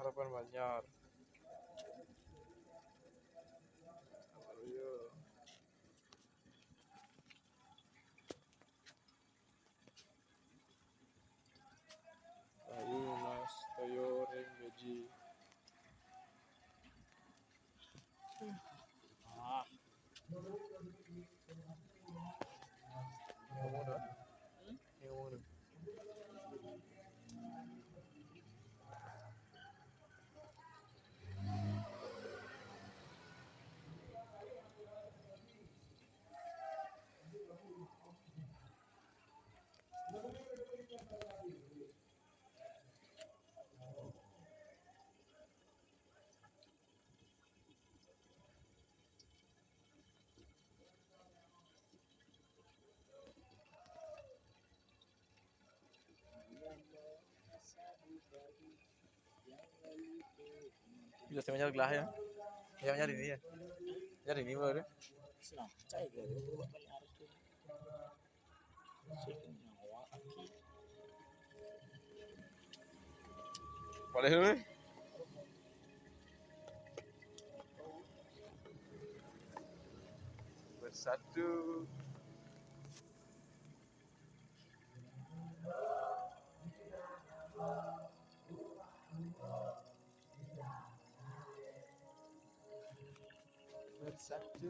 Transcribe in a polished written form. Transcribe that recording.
Harapan Banjar. Ayo. Ayo Mas Toyo Reng Gaji. Yang mana? Yang mana? Bây giờ xem nhau là ya. Em nhá đi. Nhá đi mơ đấy. Nah, cai gak itu banyak arti. Sih nyawa aki. Boleh dulu. Bersatu. Bersatu.